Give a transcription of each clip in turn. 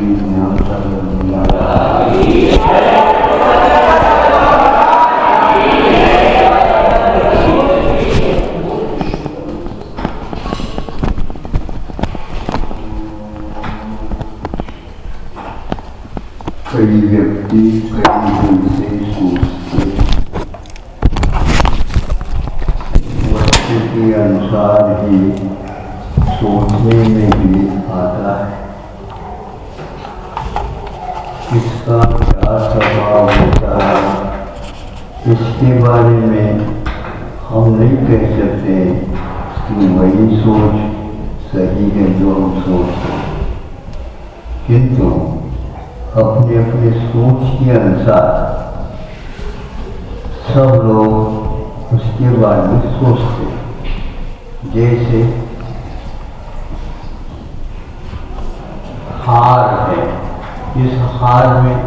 श्री ज्ञान सागर कई व्यक्ति कई दिन से सोचते वस्तु के अनुसार ही सोचने में भी आता है। इसका क्या स्वभाव होता है, इसके बारे में हम नहीं कह सकते कि वही सोच सही है जो हम सोचते हैं, किंतु अपने अपने सोच के अनुसार सब लोग उसके बारे में सोचते हैं। जैसे हार है, इस हार में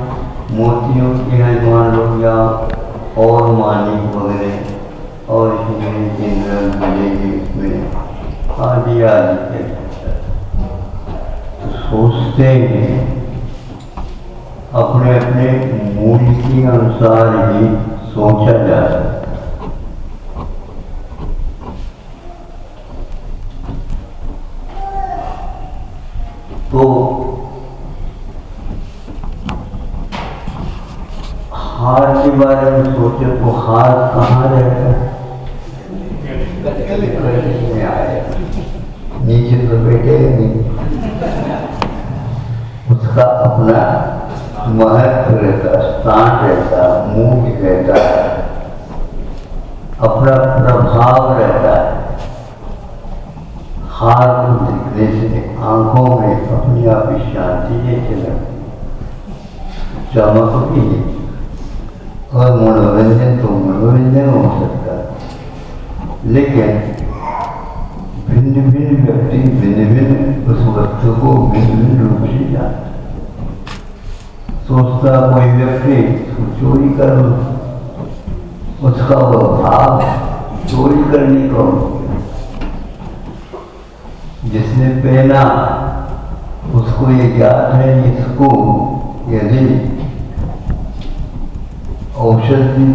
मोतियों के हैं मान लो या और मानिक वगैरह और इसमें जिंदल मिलेगी, इसमें आदि आदि तो सोचते हैं अपने अपने मूल्य के अनुसार ही सोचा जाता है। तो हार के बारे में सोचे तो हार कहाँ रहता है? में आया नीचे तो बैठेगा नहीं, उसका अपना महत्व रहता, स्थान रहता, मूल्य रहता है, अपना प्रभाव रहता है। हार को दिखने से आंखों में अपनी आप शांति जैसे लगती, चमक भी है और मनोरंजन तो मनोरंजन हो सकता है। लेकिन भिन्न भिन्न व्यक्ति भिन्न भिन्न उस वस्तु को भिन्न भिन्न रूप से जानते। सोचता कोई व्यक्ति चोरी कर, उसका वह भाव चोरी करने को, जिसने पहना उसको ये ज्ञात है इसको यदि औषधि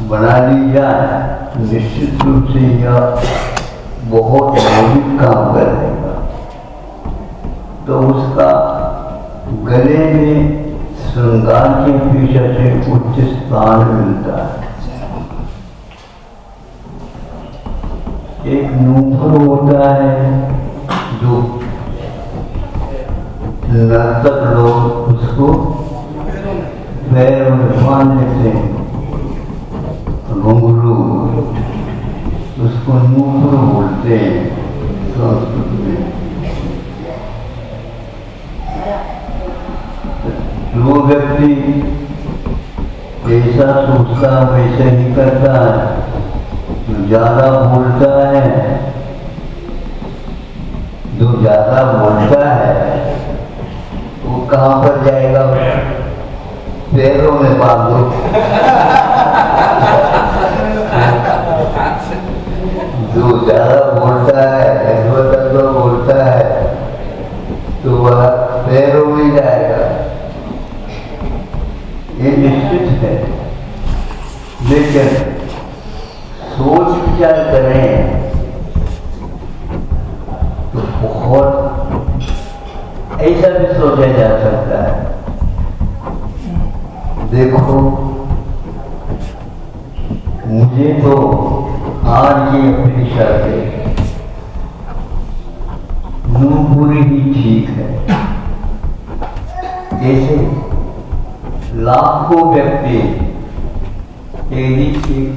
बना ली जाए तो निश्चित रूप से यह बहुत मौलिक काम करेगा। तो उसका गले में श्रृंगार की अपेक्षा से उच्च स्थान मिलता है। एक नूपुर होता है जो नर्तक लोग उसको पैरों में बांध देते हैं, घुंघरू, उसको नूपुर बोलते हैं संस्कृत में। जो व्यक्ति जैसा सोचता वैसे ही करता है, जो ज्यादा बोलता है, जो ज्यादा बोलता है वो कहाँ पर जाएगा? पैरों में बांध दो। जो ज्यादा बोलता है, बोलता है तो वह पैरों में जाएगा, ये निश्चित है। लेकिन सोच विचार करें तो बहुत ऐसा भी सोचा जा सकता है। देखो मुझे तो आज की अपेक्षा से नूपुर ही ठीक है। जैसे लाखों व्यक्ति, यदि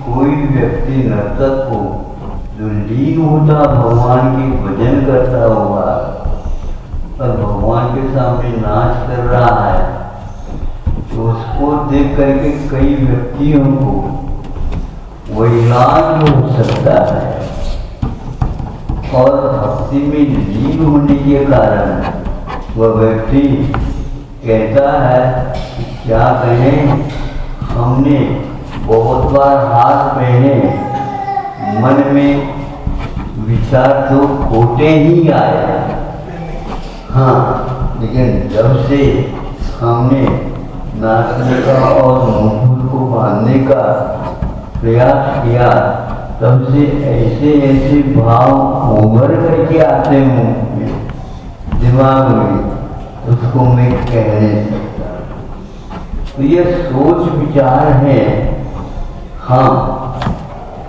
कोई व्यक्ति नर्तक हो जो लीन होता भगवान की भजन करता हुआ और भगवान के सामने नाच कर रहा है, तो उसको देख करके कई व्यक्तियों को वैराग हो सकता है और भक्ति में लीन होने के कारण वह व्यक्ति कहता है क्या कहें, हमने बहुत बार हाथ पहने, मन में विचार तो खोटे ही आए। हाँ, लेकिन जब से हमने नाचने का और मुंह को बांधने का प्रयास किया, तब से ऐसे ऐसे भाव उभर करके आते हैं दिमाग में, उसको मैं कह नहीं सकता। तो ये सोच विचार है, हाँ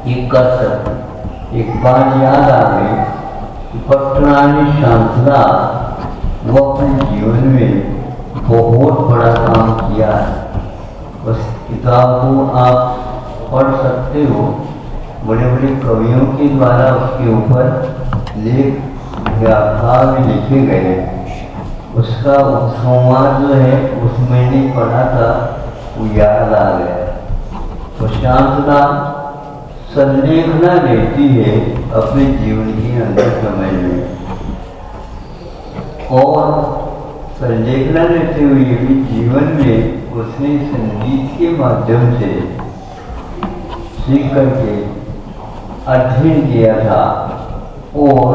ये कर सकते। एक बार याद आ गई कि पटरानी शांतला वो अपने जीवन में बहुत बड़ा काम किया है। उस किताब को आप पढ़ सकते हो, बड़े बड़े कवियों के द्वारा उसके ऊपर लेख व्याख्या में लिखे गए। उसका संवाद जो है उसमें मैंने पढ़ा था, वो याद आ गया। तो शांतला संलेखना लेती है अपने जीवन के अंदर समय में, और संलेखना लेते हुए भी जीवन में उसने संगीत के माध्यम से सीख करके अध्ययन किया था और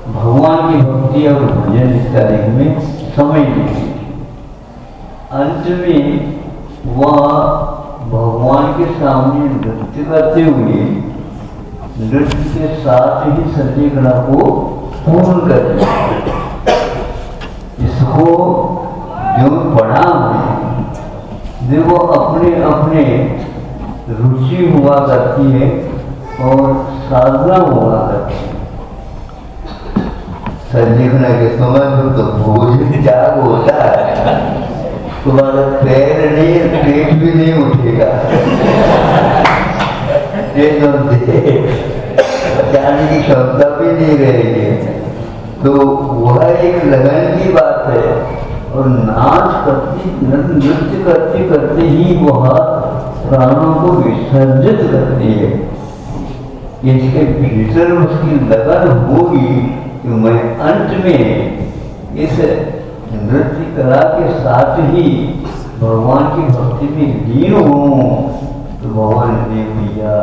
भगवान की भक्ति और भजन इत्यादि में समय दी। अंत में वह भगवान के सामने नृत्य करते हुए नृत्य के साथ ही संलेखना को पूर्ण करते। इसको जो पढ़ा देखो अपने अपने रुचि हुआ करती है और साधना हुआ करती है। संलेखना के समय में तो भोज जाग होता है, तुम्हारा पैर नहीं, पेट भी नहीं उठेगा, जाने की क्षमता भी नहीं रहेगी। तो वह एक लगन की बात है, और नाच करती नृत्य करते करते ही वह प्राणों को विसर्जित करती है। इसके भीतर उसकी लगन होगी कि मैं अंत में इस नृत्य कला के साथ ही भगवान की भक्ति में लीन हूँ, तो भगवान ने भैया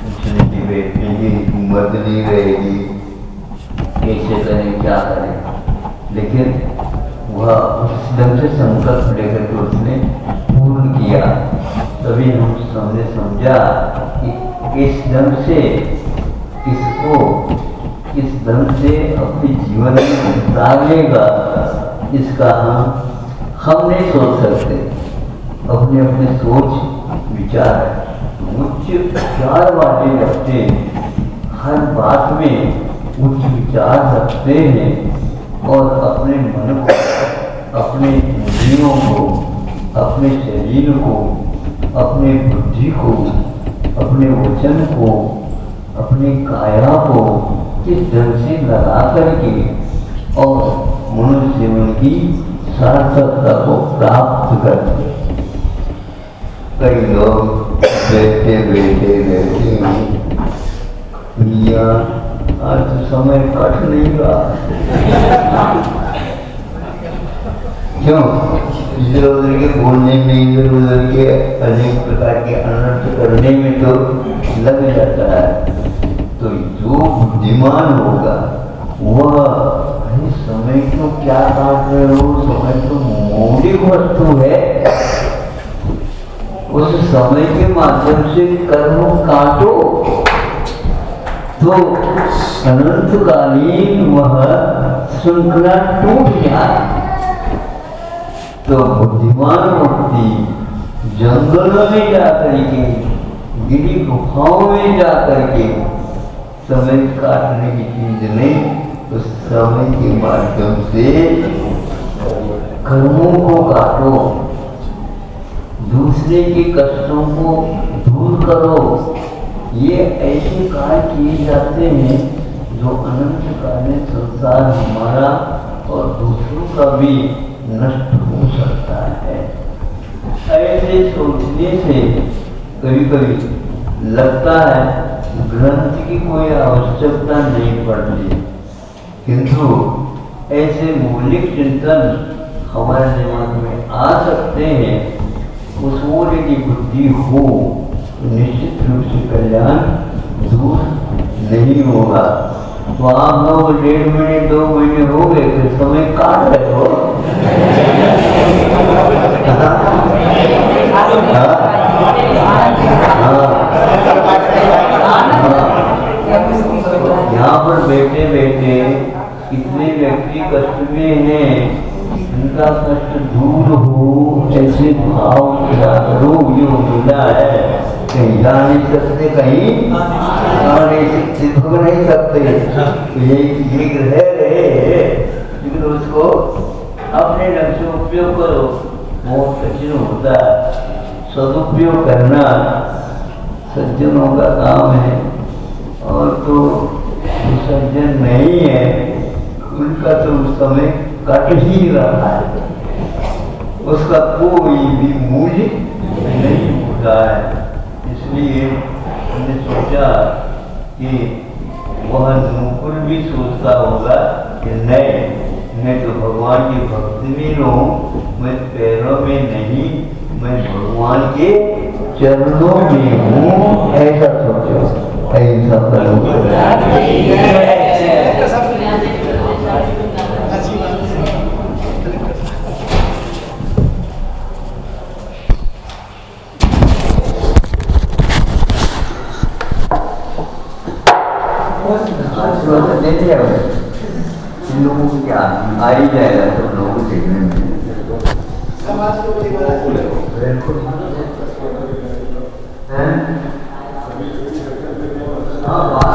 उठने की बैठने की हिम्मत नहीं रहेगी, कैसे करें क्या करें। लेकिन वह उस ढंग से संकल्प लेकर के उसने पूर्ण किया। तभी हम सबने समझा कि इस ढंग से इसको किस ढंग से अपने जीवन में उतारेगा, इसका हम नहीं सोच सकते। अपने अपने सोच विचार उच्च विचार वाले रखते, हर बात में उच्च विचार रखते हैं और अपने मन को, अपने इंद्रियों को, अपने शरीर को, अपने बुद्धि को, अपने वचन को, अपनी काया को किस ढंग से लगा करके और मनुष्य जीवन की सार्थकता को प्राप्त करते। कई लोग बैठे बैठे रहते हैं, भैया आज तो समय कट नहीं रहा। क्यों? इधर उधर के बोलने में, इधर उधर के अनेक प्रकार के अनर्थ करने में तो लग जाता है। तो जो बुद्धिमान होगा वह समय को क्या काट रहे हो, समय तो मौलिक वस्तु है, उस समय के माध्यम से कर्म काटो तो अनंतकालीन वह श्रृंखला टूट जाए। तो बुद्धिमान व्यक्ति जंगलों में जाकर के, गिरी गुफाओं में जाकर के समय काटने की चीज नहीं, तो समय के माध्यम से कर्मों को काटो, दूसरे के कष्टों को दूर करो। ये ऐसे कार्य किए जाते हैं जो अनंतकालीन संसार हमारा और दूसरों का भी नष्ट हो सकता है। ऐसे सोचने से कभी कभी लगता है ग्रंथ की कोई आवश्यकता नहीं पड़ती, किंतु ऐसे मौलिक चिंतन हमारे दिमाग में आ सकते हैं। उस ओर की बुद्धि हो तो निश्चित रूप से कल्याण दूर नहीं होगा। तो आप लोग 1.5 महीने 2 महीने हो गए, फिर समय काट रहे हो। यहाँ पर बैठे बैठे कितने व्यक्ति कष्ट में हैं, उनका कष्ट दूर हो ऐसे भाव किया करो। ये मिला है, कहीं जा नहीं सकते, कहीं आ नहीं सकते, भग नहीं सकते, तो ये ग्रह रहे, लेकिन उसको अपने ढंग से उपयोग करो। बहुत कठिन होता है, सदुपयोग करना सज्जनों का काम है। और तो सज्जन नहीं है, उनका तो उस समय कट ही रहा है, उसका कोई भी मूल्य नहीं होता है। इसलिए हमने सोचा कि वह नूपुर भी सोचता होगा कि नहीं, मैं तो भगवान की भक्ति में रहूं, मैं पैरों में नहीं, मैं भगवान के चरणों में हूँ, ऐसा सोचो। ऐसा आशीर्वाद दे दिया इन लोगों को, क्या आ ही जाएगा सब लोगों को देखने में। हाँ